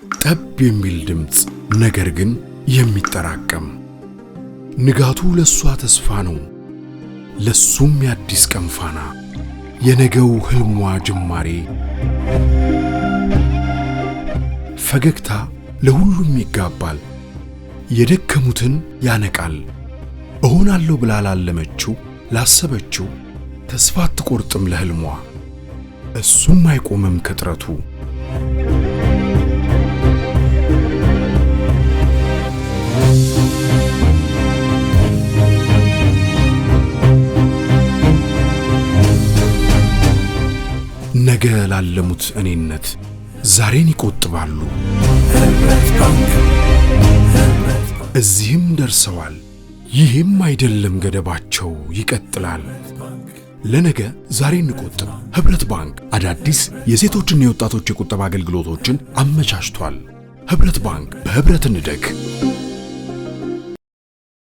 ጠብ የሚል ድምፅ ነገር ግን የሚጠራቀም ንጋቱ ለሷ ተስፋ ነው ለሱም ያዲስ ቀን ፋና የነገው ህልሟ ጅማሬ ፈገግታ ለሁሉም ይጋባል የደከሙትን ያነቃል እሆናለሁ ብላ ላለመችው ላሰበችው ተስፋ አትቆርጥም ለህልሟ እሱም አይቆምም ከጥረቱ ነገ ላለሙት እኔነት ዛሬን ይቆጥባሉ እዚህም ደርሰዋል ይህም አይደለም ገደባቸው ይቀጥላል ለነገ ዛሬን እንቆጥብ ህብረት ባንክ አዳዲስ የሴቶችና የወጣቶች የቁጠባ አገልግሎቶችን አመቻችቷል ህብረት ባንክ በህብረት እንደግ